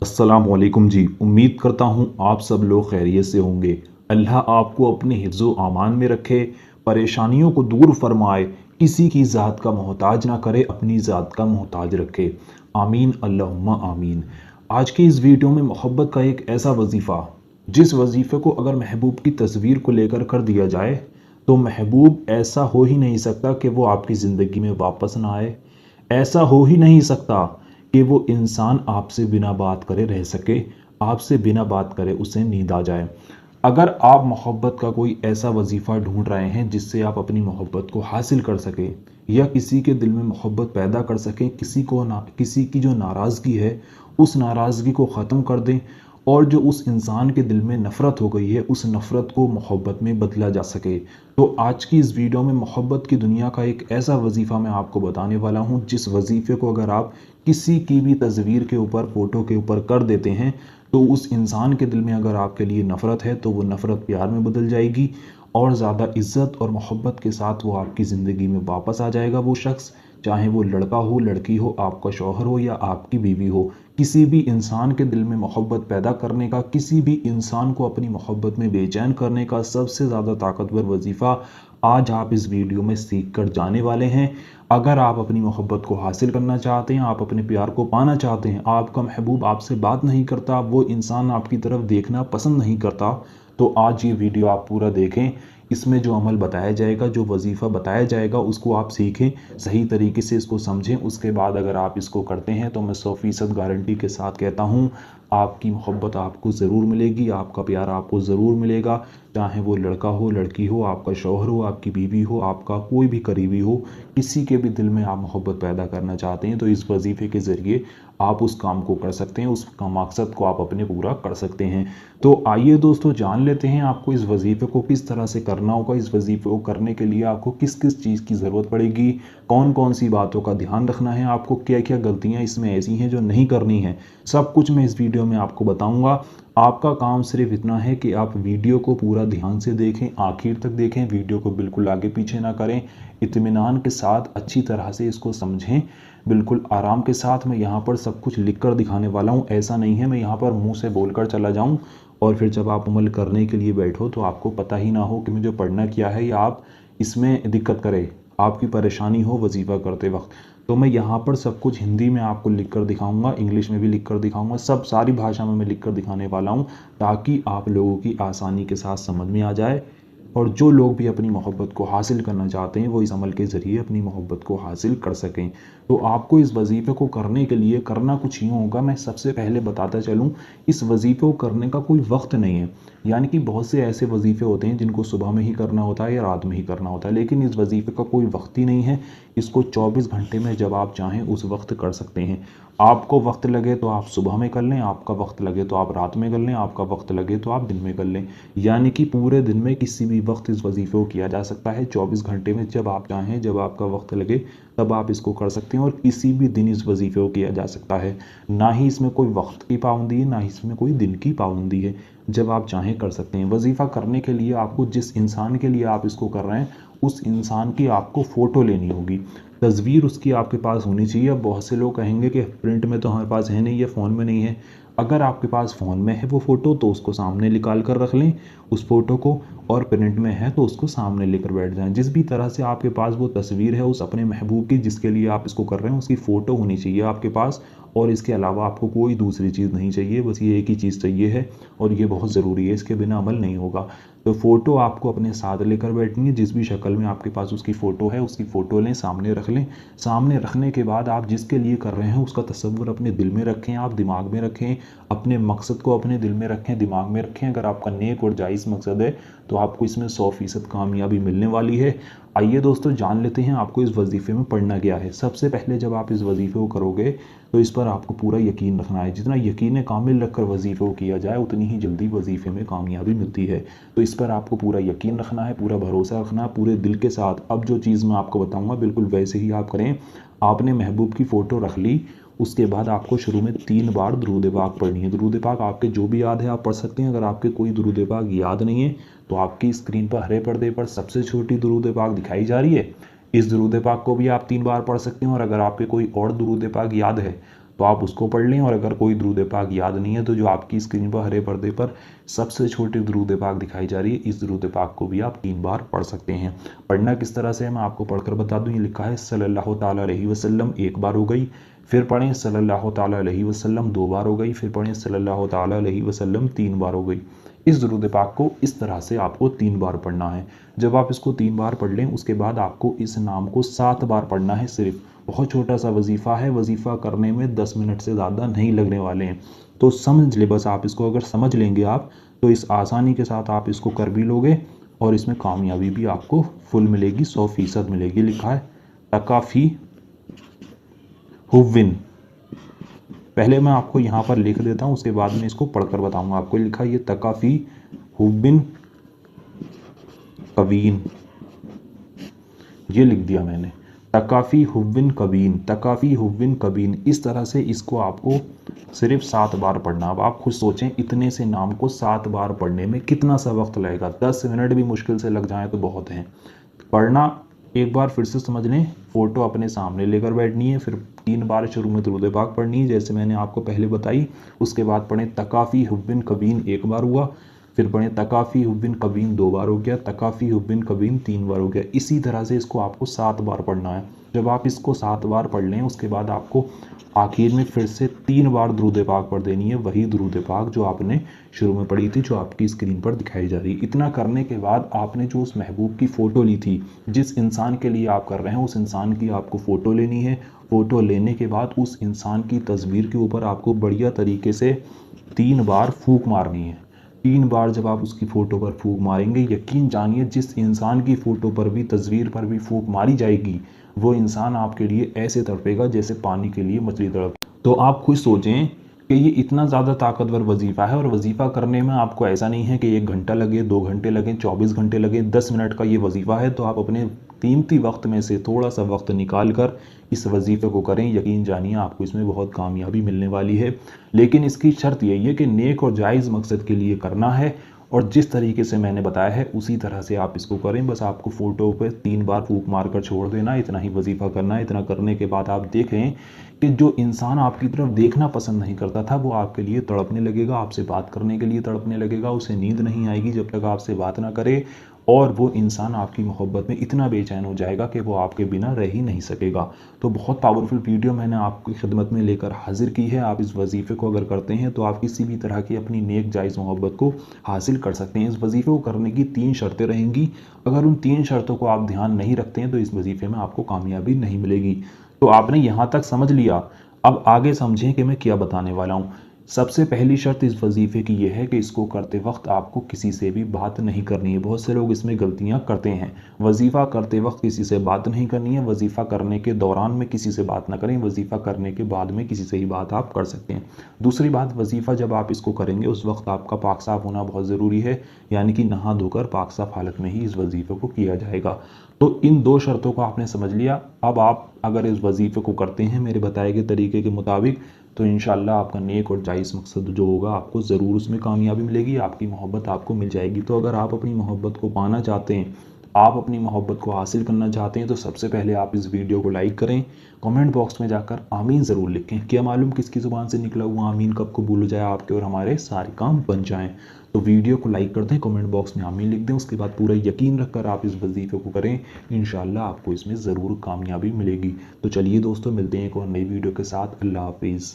अस्सलामुअलैकुम जी। उम्मीद करता हूँ आप सब लोग खैरियत से होंगे। अल्लाह आपको अपने हिफ्ज़ो अमान में रखे, परेशानियों को दूर फरमाए, किसी की ज़ात का मोहताज ना करे, अपनी ज़ात का मोहताज रखे। आमीन अल्लाहुम्मा आमीन। आज की इस वीडियो में मोहब्बत का एक ऐसा वजीफ़ा, जिस वजीफ़े को अगर महबूब की तस्वीर को लेकर कर दिया जाए तो महबूब ऐसा हो ही नहीं सकता कि वो आपकी ज़िंदगी में वापस ना आए। ऐसा हो ही नहीं सकता कि वो इंसान आपसे बिना बात करे रह सके, आपसे बिना बात करे उसे नींद आ जाए। अगर आप मोहब्बत का कोई ऐसा वजीफ़ा ढूंढ रहे हैं जिससे आप अपनी मोहब्बत को हासिल कर सकें या किसी के दिल में मोहब्बत पैदा कर सकें, किसी की जो नाराज़गी है उस नाराज़गी को ख़त्म कर दें और जो उस इंसान के दिल में नफ़रत हो गई है उस नफ़रत को मोहब्बत में बदला जा सके, तो आज की इस वीडियो में मोहब्बत की दुनिया का एक ऐसा वजीफ़ा मैं आपको बताने वाला हूँ, जिस वजीफ़े को अगर आप किसी की भी तस्वीर के ऊपर, फ़ोटो के ऊपर कर देते हैं तो उस इंसान के दिल में अगर आपके लिए नफ़रत है तो वो नफ़रत प्यार में बदल जाएगी और ज़्यादा इज़्ज़त और मोहब्बत के साथ वो आपकी ज़िंदगी में वापस आ जाएगा। वो शख्स, चाहे वो लड़का हो, लड़की हो, आपका शौहर हो या आपकी बीवी हो, किसी भी इंसान के दिल में मोहब्बत पैदा करने का, किसी भी इंसान को अपनी मोहब्बत में बेचैन करने का सबसे ज़्यादा ताकतवर वजीफ़ा आज आप इस वीडियो में सीख कर जाने वाले हैं। अगर आप अपनी मोहब्बत को हासिल करना चाहते हैं, आप अपने प्यार को पाना चाहते हैं, आपका महबूब आपसे बात नहीं करता, वो इंसान आपकी तरफ देखना पसंद नहीं करता, तो आज ये वीडियो आप पूरा देखें। इसमें जो अमल बताया जाएगा, जो वजीफ़ा बताया जाएगा, उसको आप सीखें, सही तरीके से इसको समझें। उसके बाद अगर आप इसको करते हैं तो मैं 100% गारंटी के साथ कहता हूँ आपकी मोहब्बत आपको ज़रूर मिलेगी, आपका प्यार आपको ज़रूर मिलेगा। चाहे वो लड़का हो, लड़की हो, आपका शौहर हो, आपकी बीवी हो, आपका कोई भी करीबी हो, किसी के भी दिल में आप मोहब्बत पैदा करना चाहते हैं तो इस वजीफ़े के ज़रिए आप उस काम को कर सकते हैं, उस मकसद को आप अपने पूरा कर सकते हैं। तो आइए दोस्तों, जान लेते हैं आपको इस वजीफ़े को किस तरह से करना होगा। इस वजीफ़े को करने के लिए आपको किस किस चीज़ की ज़रूरत पड़ेगी, कौन कौन सी बातों का ध्यान रखना है, आपको क्या क्या गलतियाँ इसमें ऐसी हैं जो नहीं करनी है, सब कुछ मैं इस वीडियो में आपको बताऊँगा। आपका काम सिर्फ इतना है कि आप वीडियो को पूरा ध्यान से देखें, आखिर तक देखें, वीडियो को बिल्कुल आगे पीछे ना करें, इत्मीनान के साथ अच्छी तरह से इसको समझें, बिल्कुल आराम के साथ। मैं यहाँ पर सब कुछ लिख कर दिखाने वाला हूँ, ऐसा नहीं है मैं यहाँ पर मुंह से बोलकर चला जाऊँ और फिर जब आप अमल करने के लिए बैठो तो आपको पता ही ना हो कि मुझे पढ़ना क्या है या आप इसमें दिक्कत करे, आपकी परेशानी हो वजीफ़ा करते वक्त। तो मैं यहाँ पर सब कुछ हिंदी में आपको लिख कर दिखाऊंगा, इंग्लिश में भी लिख कर दिखाऊंगा, सब सारी भाषा में मैं लिख कर दिखाने वाला हूँ ताकि आप लोगों की आसानी के साथ समझ में आ जाए और जो लोग भी अपनी मोहब्बत को हासिल करना चाहते हैं वो इस अमल के ज़रिए अपनी मोहब्बत को हासिल कर सकें। तो आपको इस वजीफ़े को करने के लिए करना कुछ यूँ होगा, मैं सबसे पहले बताता चलूँ, इस वजीफ़े को करने का कोई वक्त नहीं है। यानी कि बहुत से ऐसे वजीफ़े होते हैं जिनको सुबह में ही करना होता है या रात में ही करना होता है, लेकिन इस वजीफ़े का कोई वक्त ही नहीं है। इसको 24 घंटे में जब आप चाहें उस वक्त कर सकते हैं। आपको वक्त लगे तो आप सुबह में कर लें, आपका वक्त लगे तो आप रात में कर लें, आपका वक्त लगे तो आप दिन में कर लें। यानी कि पूरे दिन में किसी भी वक्त इस वजीफ़े को किया जा सकता है। 24 घंटे में जब आप चाहें, जब आपका वक्त लगे तब आप इसको कर सकते हैं और किसी भी दिन इस वजीफ़े को किया जा सकता है। ना ही इसमें कोई वक्त की पाबंदी है, ना ही इसमें कोई दिन की पाबंदी है, जब आप चाहें कर सकते हैं। वजीफ़ा करने के लिए आपको, जिस इंसान के लिए आप इसको कर रहे हैं, उस इंसान की आपको फ़ोटो लेनी होगी, तस्वीर उसकी आपके पास होनी चाहिए। अब बहुत से लोग कहेंगे कि प्रिंट में तो हमारे पास है नहीं, है फ़ोन में नहीं है। अगर आपके पास फ़ोन में है वो फ़ोटो तो उसको सामने निकाल कर रख लें उस फ़ोटो को, और प्रिंट में है तो उसको सामने लेकर बैठ जाएं। जिस भी तरह से आपके पास वो तस्वीर है उस अपने महबूब की जिसके लिए आप इसको कर रहे हैं, उसकी फ़ोटो होनी चाहिए आपके पास, और इसके अलावा आपको कोई दूसरी चीज़ नहीं चाहिए, बस ये एक ही चीज़ चाहिए है और ये बहुत ज़रूरी है, इसके बिना अमल नहीं होगा। तो फ़ोटो आपको अपने साथ लेकर बैठनी है, जिस भी शक्ल में आपके पास उसकी फ़ोटो है उसकी फ़ोटो लें, सामने रख लें। सामने रखने के बाद आप जिसके लिए कर रहे हैं उसका तसव्वुर अपने दिल में रखें, आप दिमाग में रखें, अपने मकसद को अपने दिल में रखें, दिमाग में रखें। अगर आपका नेक और जायज़ मकसद है तो आपको इसमें 100% कामयाबी मिलने वाली है। आइए दोस्तों, जान लेते हैं आपको इस वजीफ़े में पढ़ना क्या है। सबसे पहले जब आप इस वजीफ़े को करोगे तो इस पर आपको पूरा यकीन रखना है। जितना यकीन कामिल रखकर वजीफ़े को किया जाए उतनी ही जल्दी वजीफ़े में कामयाबी मिलती है। तो इस पर आपको पूरा यकीन रखना है, पूरा भरोसा रखना है, पूरे दिल के साथ। अब जो चीज़ मैं आपको बताऊँगा बिल्कुल वैसे ही आप करें। आपने महबूब की फ़ोटो रख ली, उसके बाद आपको शुरू में 3 बार दुरूद पाक पढ़नी है। दुरूद पाक आपके जो भी याद है आप पढ़ सकते हैं। अगर आपके कोई दुरूद पाक याद नहीं है तो आपकी स्क्रीन पर हरे पर्दे पर सबसे छोटी दुरूद पाक दिखाई जा रही है, इस दुरूद पाक को भी आप 3 बार पढ़ सकते हैं। और अगर आपके कोई और दुरूद पाक याद है तो आप उसको पढ़ लें। और अगर कोई दुरूद पाक याद नहीं है तो जो आपकी स्क्रीन पर हरे पर्दे पर सबसे छोटी दुरूद पाक दिखाई जा रही है, इस दुरूद पाक को भी आप 3 बार पढ़ सकते हैं। पढ़ना किस तरह से है मैं आपको पढ़कर बता दूं। ये लिखा है सल्लल्लाहु ताला अलैहि वसल्लम 1 बार हो गई, फिर पढ़ें सल्लल्लाहु ताला अलैहि वसल्लम 2 बार हो गई, फिर पढ़ें सल्लल्लाहु ताला अलैहि वसल्लम 3 बार हो गई। इस दुरूद पाक को इस तरह से आपको 3 बार पढ़ना है। जब आप इसको 3 बार पढ़ लें उसके बाद आपको इस नाम को 7 बार पढ़ना है सिर्फ। बहुत छोटा सा वजीफ़ा है, वजीफ़ा करने में 10 मिनट से ज़्यादा नहीं लगने वाले हैं। तो समझ ले बस, आप इसको अगर समझ लेंगे आप तो इस आसानी के साथ आप इसको कर भी लोगे और इसमें कामयाबी भी आपको फुल मिलेगी, 100% मिलेगी। लिखा है तकाफ़ी हुविन। पहले मैं आपको यहाँ पर लिख देता हूँ, उसके बाद में इसको पढ़कर बताऊंगा आपको। लिखा है ये तकाफ़ी हुबिन कवीन, ये लिख दिया मैंने, तकाफ़ी हुबिन कवीन, तकाफ़ी हुबिन कवीन। इस तरह से इसको आपको सिर्फ 7 बार पढ़ना। अब आप खुद सोचें इतने से नाम को 7 बार पढ़ने में कितना सा वक्त लगेगा। 10 मिनट भी मुश्किल से लग जाए तो बहुत हैं। पढ़ना एक बार फिर से समझ लें, फ़ोटो अपने सामने लेकर बैठनी है, फिर 3 बार शुरू में दुरूद पाक पढ़नी है जैसे मैंने आपको पहले बताई। उसके बाद पढ़ें तकाफ़ी हुबिन कवीन 1 बार हुआ, फिर पढ़ें तकाफ़ी हुबिन कवीन 2 बार हो गया, तकाफ़ी हुबिन कवीन 3 बार हो गया। इसी तरह से इसको आपको 7 बार पढ़ना है। जब आप इसको 7 बार पढ़ लें उसके बाद आपको आखिर में फिर से 3 बार दुरूद पाक पढ़ देनी है, वही दुरूद पाक जो आपने शुरू में पढ़ी थी, जो आपकी स्क्रीन पर दिखाई जा रही है। इतना करने के बाद आपने जो उस महबूब की फ़ोटो ली थी, जिस इंसान के लिए आप कर रहे हैं उस इंसान की आपको फ़ोटो लेनी है। फ़ोटो लेने के बाद उस इंसान की तस्वीर के ऊपर आपको बढ़िया तरीके से 3 बार फूंक मारनी है। 3 बार जब आप उसकी फ़ोटो पर फूंक मारेंगे, यकीन जानिए जिस इंसान की फ़ोटो पर भी, तस्वीर पर भी फूंक मारी जाएगी, वो इंसान आपके लिए ऐसे तड़पेगा जैसे पानी के लिए मछली तड़प। तो आप खुद सोचें कि ये इतना ज़्यादा ताकतवर वजीफ़ा है, और वजीफ़ा करने में आपको ऐसा नहीं है कि 1 घंटा लगे, 2 घंटे लगें, 24 घंटे लगें। 10 मिनट का ये वजीफ़ा है, तो आप अपने कीमती वक्त में से थोड़ा सा वक्त निकाल कर इस वजीफ़े को करें। यकीन जानिए आपको इसमें बहुत कामयाबी मिलने वाली है। लेकिन इसकी शर्त यही है कि नेक और जायज़ मकसद के लिए करना है, और जिस तरीके से मैंने बताया है उसी तरह से आप इसको करें। बस आपको फ़ोटो पे 3 बार फूंक मार कर छोड़ देना, इतना ही वजीफ़ा करना है। इतना करने के बाद आप देखें कि जो इंसान आपकी तरफ देखना पसंद नहीं करता था वो आपके लिए तड़पने लगेगा, आपसे बात करने के लिए तड़पने लगेगा। उसे नींद नहीं आएगी जब तक आपसे बात ना करे, और वो इंसान आपकी मोहब्बत में इतना बेचैन हो जाएगा कि वो आपके बिना रह ही नहीं सकेगा। तो बहुत पावरफुल वीडियो मैंने आपकी खिदमत में लेकर हाजिर की है। आप इस वजीफ़े को अगर करते हैं तो आप किसी भी तरह की अपनी नेक जायज़ मोहब्बत को हासिल कर सकते हैं। इस वजीफ़े को करने की 3 शर्तें रहेंगी। अगर उन 3 शर्तों को आप ध्यान नहीं रखते हैं तो इस वजीफ़े में आपको कामयाबी नहीं मिलेगी। तो आपने यहाँ तक समझ लिया, अब आगे समझें कि मैं क्या बताने वाला हूँ। सबसे पहली शर्त इस वजीफ़े की यह है कि इसको करते वक्त आपको किसी से भी बात नहीं करनी है। बहुत से लोग इसमें गलतियां करते हैं। वजीफ़ा करते वक्त किसी से बात नहीं करनी है। वजीफ़ा करने के दौरान में किसी से बात ना करें। वजीफ़ा करने के बाद में किसी से ही बात आप कर सकते हैं। दूसरी बात, वजीफ़ा जब आप इसको करेंगे उस वक्त आपका पाक साफ होना बहुत ज़रूरी है, यानी कि नहा धोकर पाक साफ हालत में ही इस वजीफ़े को किया जाएगा। तो इन 2 शर्तों को आपने समझ लिया। अब आप अगर इस वजीफ़े को करते हैं मेरे बताए गए तरीके के मुताबिक, तो इंशाल्लाह आपका नेक और जायज़ मकसद जो होगा आपको ज़रूर उसमें कामयाबी मिलेगी, आपकी मोहब्बत आपको मिल जाएगी। तो अगर आप अपनी मोहब्बत को पाना चाहते हैं, आप अपनी मोहब्बत को हासिल करना चाहते हैं, तो सबसे पहले आप इस वीडियो को लाइक करें। कमेंट बॉक्स में जाकर आमीन ज़रूर लिखें। क्या मालूम किसकी ज़ुबान से निकला हुआ आमीन कब कबूल हो जाए आपके और हमारे सारे काम बन जाएं। तो वीडियो को लाइक कर दें, कमेंट बॉक्स में आमीन लिख दें। उसके बाद पूरा यकीन रखकर आप इस वजीफ़े को करें, इंशाल्लाह आपको इसमें ज़रूर कामयाबी मिलेगी। तो चलिए दोस्तों, मिलते हैं एक और नई वीडियो के साथ। अल्लाह हाफिज़।